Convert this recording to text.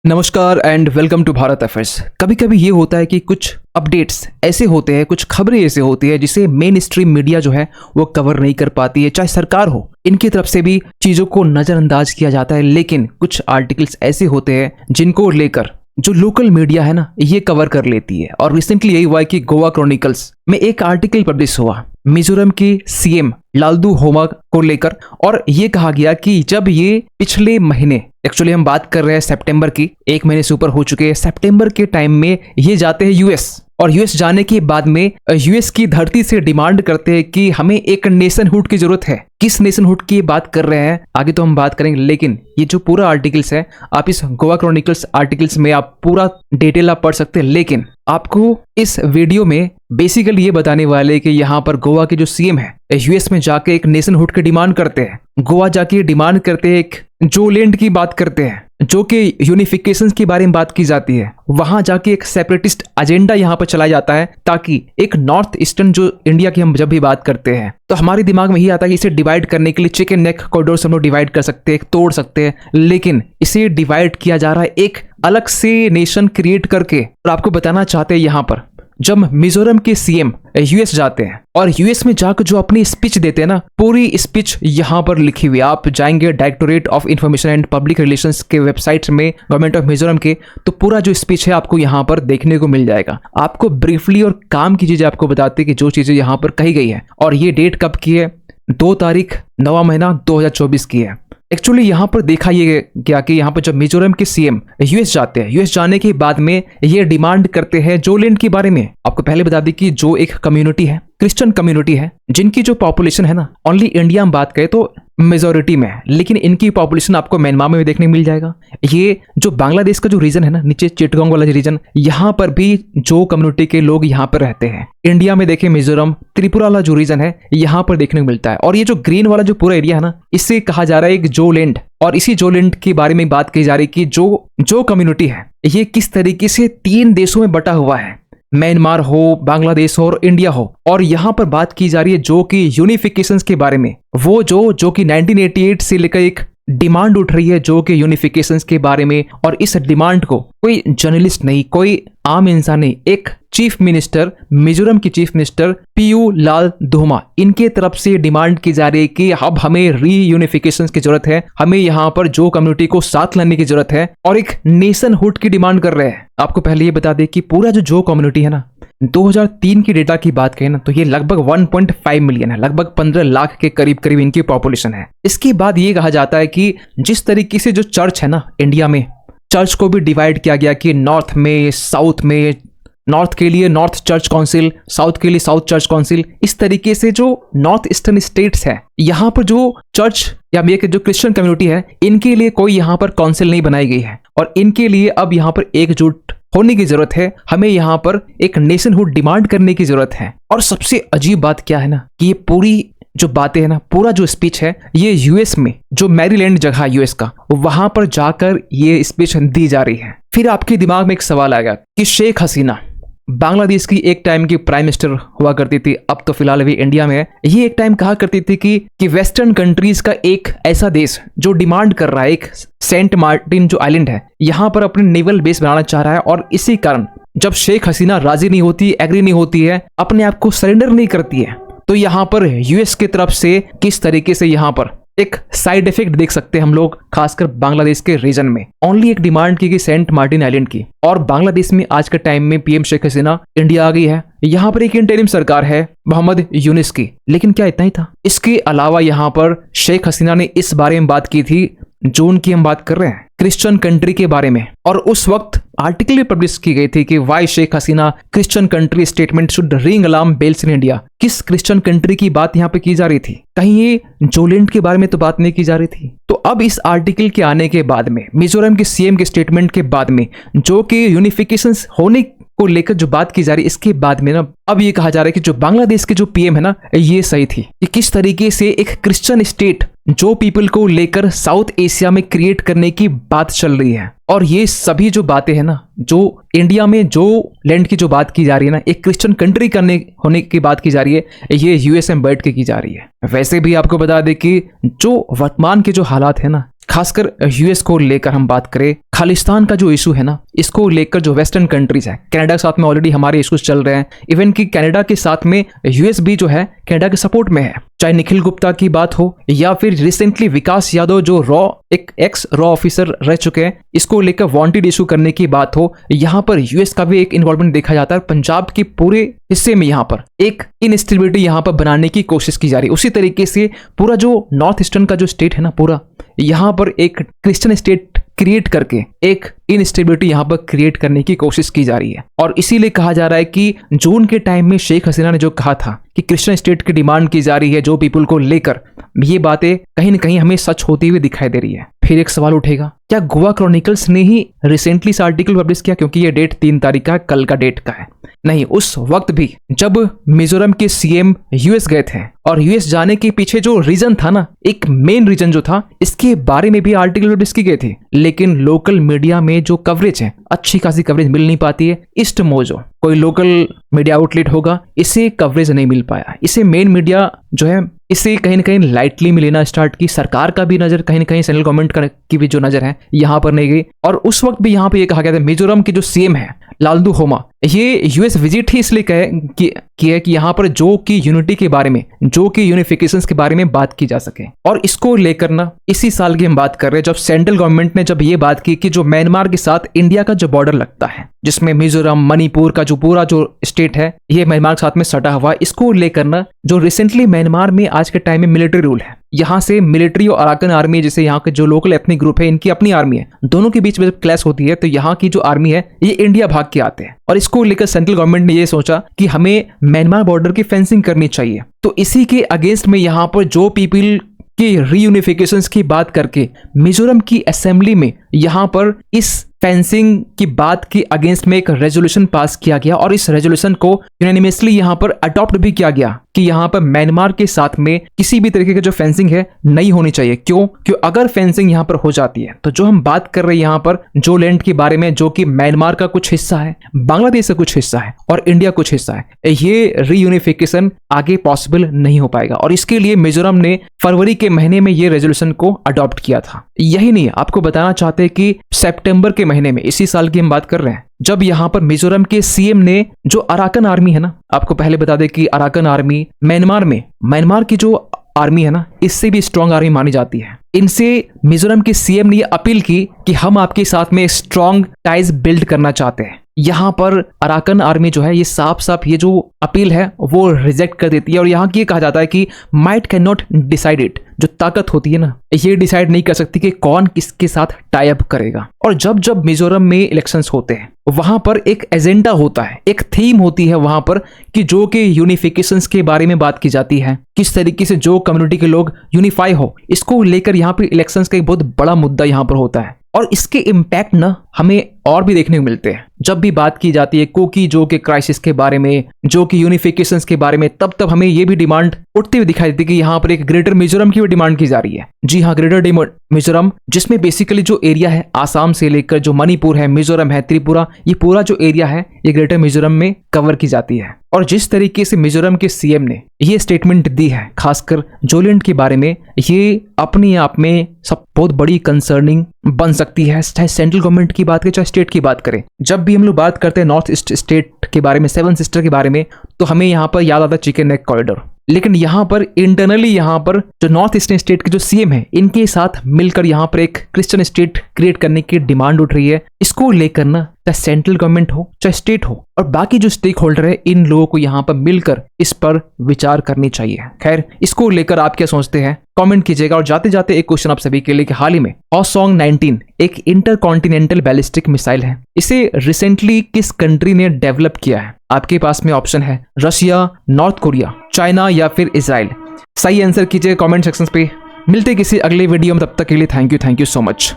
नमस्कार and welcome to Bharat affairs. कभी कभी ये होता है कि कुछ अपडेट्स ऐसे होते हैं, कुछ खबरें ऐसे होती है जिसे मेन स्ट्रीम मीडिया जो है वो कवर नहीं कर पाती है, चाहे सरकार हो, इनकी तरफ से भी चीज़ों को नज़रअंदाज किया जाता है। लेकिन कुछ आर्टिकल्स ऐसे होते हैं जिनको लेकर जो लोकल मीडिया है ना ये कवर कर लेती है। और रिसेंटली यही हुआ है कि गोवा क्रॉनिकल्स में एक आर्टिकल पब्लिश हुआ मिजोरम के सीएम लालदू होमा को लेकर, और ये कहा गया कि जब ये पिछले महीने, एक्चुअली हम बात कर रहे हैं सितंबर की, एक महीने से ऊपर हो चुके हैं, सितंबर के टाइम में ये जाते हैं यूएस, और यूएस जाने के बाद में यूएस की धरती से डिमांड करते हैं कि हमें एक नेशनहुड की जरूरत है। किस नेशनहुड की बात कर रहे हैं आगे तो हम बात करेंगे, लेकिन ये जो पूरा आर्टिकल्स है आप इस गोवा क्रॉनिकल्स आर्टिकल्स में आप पूरा डिटेल आप पढ़ सकते हैं। लेकिन आपको इस वीडियो में बेसिकली ये बताने वाले कि यहाँ पर गोवा के जो सीएम है यूएस में जाके एक नेशनहुड की डिमांड करते हैं, गोवा जाके डिमांड करते हैं, एक जोलैंड की बात करते हैं, जो कि यूनिफिकेशन के बारे में बात की जाती है। वहां जाके एक सेपरेटिस्ट एजेंडा यहाँ पर चलाया जाता है ताकि एक नॉर्थ ईस्टर्न जो इंडिया की हम जब भी बात करते हैं तो हमारे दिमाग में ही आता है कि इसे डिवाइड करने के लिए चिकन नेक कॉरिडोर से हम लोग डिवाइड कर सकते हैं, तोड़ सकते हैं, लेकिन इसे डिवाइड किया जा रहा है एक अलग से नेशन क्रिएट करके। और आपको बताना चाहते हैं यहाँ पर जब मिजोरम के सीएम यूएस जाते हैं और यूएस में जाकर जो अपनी स्पीच देते हैं ना, पूरी स्पीच यहाँ पर लिखी हुई है। आप जाएंगे directorate of information and public relations के वेबसाइट में गवर्नमेंट ऑफ मिजोरम के, तो पूरा जो स्पीच है आपको यहाँ पर देखने को मिल जाएगा। आपको ब्रीफली और काम की चीजें आपको बताते हैं कि जो चीजें यहाँ पर कही गई है, और ये डेट कब की है, 2 तारीख 9वां महीना 2024 की है। एक्चुअली यहाँ पर देखा ये गया कि यहाँ पर जब मिजोरम के सीएम यूएस जाते हैं, यूएस जाने के बाद में ये डिमांड करते हैं जोलैंड के बारे में। आपको पहले बता दें कि जो एक कम्युनिटी है, क्रिश्चियन कम्युनिटी है, जिनकी जो पॉपुलेशन है ना, ओनली इंडिया में बात करें तो मेजोरिटी में है, लेकिन इनकी पॉपुलेशन आपको म्यांमार में भी देखने मिल जाएगा। ये जो बांग्लादेश का जो रीजन है ना, नीचे चिटगांग वाला रीजन, यहाँ पर भी जो कम्युनिटी के लोग यहाँ पर रहते हैं। इंडिया में देखें मिजोरम, त्रिपुरा वाला जो रीजन है यहाँ पर देखने को मिलता है। और ये जो ग्रीन वाला जो पूरा एरिया है ना, इसे कहा जा रहा है एक जोलैंड। और इसी जोलैंड के बारे में बात की जा रही है कि जो कम्युनिटी है ये किस तरीके से 3 देशों में बटा हुआ है, म्यांमार हो, बांग्लादेश हो और इंडिया हो। और यहाँ पर बात की जा रही है जो कि यूनिफिकेशंस के बारे में, वो जो कि 1988 से लेकर एक डिमांड उठ रही है जो कि यूनिफिकेशंस के बारे में। और इस डिमांड को कोई जर्नलिस्ट नहीं, कोई आम इंसान नहीं, एक चीफ मिनिस्टर, मिजोरम की चीफ मिनिस्टर पीयू लाल धोमा, इनके तरफ से डिमांड की जा रही है कि अब हमें रीयूनिफिकेशन की जरूरत है, हमें यहाँ पर जो कम्युनिटी को साथ लाने की जरूरत है, और एक नेशनहुड की डिमांड कर रहे हैं। आपको पहले ये बता दें कि पूरा जो कम्युनिटी है ना, 2003 की डेटा की बात करें ना तो ये लगभग 1.5 मिलियन है, लगभग 15 लाख के करीब इनकी पॉपुलेशन है। इसके बाद ये कहा जाता है कि जिस तरीके से जो चर्च है ना इंडिया में, चर्च को भी डिवाइड किया गया कि नॉर्थ में, साउथ में, नॉर्थ के लिए नॉर्थ चर्च काउंसिल, साउथ के लिए साउथ चर्च काउंसिल। इस तरीके से जो नॉर्थ ईस्टर्न स्टेट्स है, यहाँ पर जो चर्च या जो क्रिश्चियन कम्युनिटी है, इनके लिए कोई यहाँ पर काउंसिल नहीं बनाई गई है, और इनके लिए अब यहाँ पर एकजुट होने की जरूरत है। हमें यहाँ पर एक नेशनहुड डिमांड करने की जरूरत है। और सबसे अजीब बात क्या है ना कि ये पूरी जो बातें है ना, पूरा जो स्पीच है, ये यूएस में जो मैरीलैंड जगह है यूएस का, वहां पर जाकर ये स्पीच दी जा रही है। फिर आपके दिमाग में एक सवाल आएगा कि शेख हसीना, बांग्लादेश की एक टाइम की प्राइम मिनिस्टर हुआ करती थी, अब तो फिलहाल अभी इंडिया में है, ये एक टाइम कहा करती थी कि वेस्टर्न कंट्रीज का एक ऐसा देश जो डिमांड कर रहा है, एक सेंट मार्टिन जो आइलैंड है, यहाँ पर अपने नेवल बेस बनाना चाह रहा है। और इसी कारण जब शेख हसीना राजी नहीं होती, एग्री नहीं होती है, अपने आप को सरेंडर नहीं करती है, तो यहाँ पर यूएस की तरफ से किस तरीके से यहाँ पर एक साइड इफेक्ट देख सकते हैं हम लोग, खासकर बांग्लादेश के रीजन में। ओनली एक डिमांड की गई सेंट मार्टिन आइलैंड की, और बांग्लादेश में आज के टाइम में पीएम शेख हसीना इंडिया आ गई है, यहाँ पर एक इंटरिम सरकार है मोहम्मद यूनिस की। लेकिन क्या इतना ही था? इसके अलावा यहाँ पर शेख हसीना ने इस बारे में बात की थी, जून की हम बात कर रहे हैं, क्रिश्चियन कंट्री के बारे में। और उस वक्त आर्टिकल भी पब्लिश की गई थी कि why Sheikh Hasina Christian country statement should ring alarm bells in India. किस क्रिश्चियन कंट्री की बात यहाँ पे की जा रही थी? कहीं ये जोलैंड के बारे में तो बात नहीं की जा रही थी। तो अब इस आर्टिकल के आने के बाद में, मिजोरम के सीएम के स्टेटमेंट के बाद में, जो कि यूनिफिकेशन होने को लेकर जो बात की जा रही है, इसके बाद में ना अब ये कहा जा रहा है कि जो बांग्लादेश के जो पीएम है ना, ये सही थी कि किस तरीके से एक क्रिश्चियन स्टेट जो पीपल को लेकर साउथ एशिया में क्रिएट करने की बात चल रही है। और ये सभी जो बातें हैं ना, जो इंडिया में जो लैंड की जो बात की जा रही है ना, एक क्रिश्चियन कंट्री करने होने की बात की जा रही है, ये यूएस में बैठ के की जा रही है। वैसे भी आपको बता दें कि जो वर्तमान के जो हालात है ना, खासकर यूएस को लेकर हम बात करें, खालिस्तान का जो इशू है ना, इसको लेकर जो वेस्टर्न कंट्रीज है, कनाडा के साथ में ऑलरेडी हमारे इश्यूज चल रहे हैं, इवन कि कनाडा के साथ में यूएस भी जो है कनाडा के सपोर्ट में है। चाहे निखिल गुप्ता की बात हो या फिर रिसेंटली विकास यादव जो एक एक्स रॉ ऑफिसर रह चुके हैं, इसको लेकर वांटेड इशू करने की बात हो, यहाँ पर यूएस का भी एक इन्वॉल्वमेंट देखा जाता है। पंजाब के पूरे हिस्से में यहाँ पर एक इनस्टेबिलिटी यहाँ पर बनाने की कोशिश की जा रही है। उसी तरीके से पूरा जो नॉर्थ ईस्टर्न का जो स्टेट है ना, पूरा यहाँ पर एक क्रिश्चियन स्टेट क्रिएट करके एक इनस्टेबिलिटी यहाँ पर क्रिएट करने की कोशिश की जा रही है। और इसीलिए कहा जा रहा है कि जून के टाइम में शेख हसीना ने जो कहा था कि क्रिश्चियन स्टेट की डिमांड की जा रही है जो पीपल को लेकर, ये बातें कहीं ना कहीं हमें सच होती हुई दिखाई दे रही है। फिर एक सवाल उठेगा, क्या गोवा क्रॉनिकल्स ने ही रिसेंटली इस आर्टिकल पब्लिश किया? क्योंकि ये डेट 3 तारीख का, कल का डेट का है। नहीं, उस वक्त भी जब मिजोरम के सीएम यूएस गए थे, और यूएस जाने के पीछे जो रीजन था ना, एक मेन रीजन जो था, इसके बारे में भी आर्टिकल पब्लिश की गई थी। लेकिन लोकल मीडिया में जो कवरेज है, अच्छी खासी कवरेज मिल नहीं पाती है। ईस्ट मोजो कोई लोकल मीडिया आउटलेट होगा, इसे कवरेज नहीं मिल पाया। इसे मेन मीडिया जो है, इसे कहीं ना कहीं लाइटली में लेना स्टार्ट की। सरकार का भी नजर कहीं ना कहीं, सेंट्रल गवर्नमेंट की भी जो नजर है यहाँ पर नहीं गई। और उस वक्त भी यहाँ पे ये कहा गया था, मिजोरम के जो सीएम है लालदू होमा, ये यूएस विजिट ही इसलिए कि यहाँ पर जो कि यूनिटी के बारे में, जो कि यूनिफिकेशंस के बारे में बात की जा सके। और इसको लेकर ना इसी साल की हम बात कर रहे हैं, जब सेंट्रल गवर्नमेंट ने जब ये बात की कि जो म्यांमार के साथ इंडिया का जो बॉर्डर लगता है, जिसमें मिजोरम, मणिपुर का जो पूरा जो स्टेट है, ये म्यांमार के साथ में सटा हुआ, इसको लेकर ना जो रिसेंटली म्यांमार में आज के टाइम में मिलिट्री रूल है, यहाँ से मिलिट्री और अराकन आर्मी, जैसे यहाँ के जो लोकल एथनिक ग्रुप है, इनकी अपनी आर्मी है, दोनों के बीच में जब क्लैश होती है तो यहाँ की जो आर्मी है ये इंडिया भाग के आते हैं। और इसको लेकर सेंट्रल गवर्नमेंट ने ये सोचा कि हमें म्यांमार बॉर्डर की फेंसिंग करनी चाहिए। तो इसी के अगेंस्ट में यहाँ पर जो पीपल की रीयूनिफिकेशंस की बात करके मिजोरम की असेंबली में यहाँ पर इस फेंसिंग की बात के अगेंस्ट में एक रेजोल्यूशन पास किया गया। और इस रेजोल्यूशन को यूनानिमसली यहाँ पर अडॉप्ट भी किया गया कि यहाँ पर म्यांमार के साथ में किसी भी तरीके की जो फेंसिंग है नहीं होनी चाहिए। क्यों? अगर फेंसिंग यहाँ पर हो जाती है तो जो हम बात कर रहे हैं यहाँ पर जो लैंड के बारे में, जो कि म्यांमार का कुछ हिस्सा है, बांग्लादेश का कुछ हिस्सा है और इंडिया कुछ हिस्सा है, ये रीयूनिफिकेशन आगे पॉसिबल नहीं हो पाएगा। और इसके लिए मिजोरम ने फरवरी के महीने में ये रेजोल्यूशन को अडॉप्ट किया था। यही नहीं, आपको बताना चाहते हैं कि सितंबर के महीने में, इसी साल की हम बात कर रहे हैं, जब यहाँ पर मिजोरम के सीएम ने जो अराकन आर्मी है ना, आपको पहले बता दें कि अराकन आर्मी म्यांमार की जो आर्मी है ना, इससे भी स्ट्रांग आर्मी मानी जाती है। इनसे मिजोरम के सीएम ने यह अपील की कि हम आपके साथ में स्ट्रांग टाइज बिल्ड करना चाहते हैं। यहाँ पर अराकन आर्मी जो है, ये साफ साफ ये जो अपील है वो रिजेक्ट कर देती है। और यहाँ की कहा जाता है कि might can not decide it, जो ताकत होती है ना, ये डिसाइड नहीं कर सकती कि कौन किसके साथ टाई अप करेगा। और जब जब मिजोरम में इलेक्शंस होते हैं, वहां पर एक एजेंडा होता है, एक थीम होती है वहां पर कि जो कि यूनिफिकेशंस के बारे में बात की जाती है, किस तरीके से जो कम्युनिटी के लोग यूनिफाई हो, इसको लेकर यहाँ पे इलेक्शंस का एक बहुत बड़ा मुद्दा यहाँ पर होता है। और इसके इम्पैक्ट ना हमें और भी देखने को मिलते हैं जब भी बात की जाती है कोकी जो के क्राइसिस के बारे में, जो कि यूनिफिकेशंस के बारे में। तब हमें ये भी डिमांड उठती हुई दिखाई देती है कि यहाँ पर एक ग्रेटर मिजोरम की भी डिमांड की जा रही है। जी हाँ, ग्रेटर मिजोरम, जिसमें बेसिकली जो एरिया है आसाम से लेकर जो मणिपुर है, मिजोरम है, त्रिपुरा, ये पूरा जो एरिया है ये ग्रेटर मिजोरम में कवर की जाती है। और जिस तरीके से मिजोरम के सीएम ने ये स्टेटमेंट दी है, खासकर जोलैंड के बारे में, ये अपने आप में सब बहुत बड़ी कंसर्निंग बन सकती है, चाहे सेंट्रल गवर्नमेंट की बात करें चाहे स्टेट की बात करें। जब भी हम लोग बात करते हैं नॉर्थ ईस्ट स्टेट के बारे में, 7 सिस्टर के बारे में, तो हमें यहाँ पर याद आता है चिकन नेक कॉरिडोर। लेकिन यहाँ पर इंटरनली यहाँ पर जो नॉर्थ ईस्टर्न स्टेट के जो सीएम है, इनके साथ मिलकर यहाँ पर एक क्रिश्चियन स्टेट क्रिएट करने की डिमांड उठ रही है। इसको लेकर ना चाहे सेंट्रल गवर्नमेंट हो चाहे स्टेट हो और बाकी जो स्टेक होल्डर है, इन लोगों को यहाँ पर मिलकर इस पर विचार करनी चाहिए। खैर, इसको लेकर आप क्या सोचते हैं कमेंट कीजिएगा। और जाते जाते एक क्वेश्चन आप सभी के लिए कि हाल ही में हॉसोंग 19 एक इंटरकॉन्टिनेंटल बैलिस्टिक मिसाइल है, इसे रिसेंटली किस कंट्री ने डेवलप किया है? आपके पास में ऑप्शन है रशिया, नॉर्थ कोरिया, चाइना या फिर इजराइल। सही आंसर कीजिए कमेंट सेक्शन पे। मिलते किसी अगले वीडियो में, तब तक के लिए थैंक यू सो मच।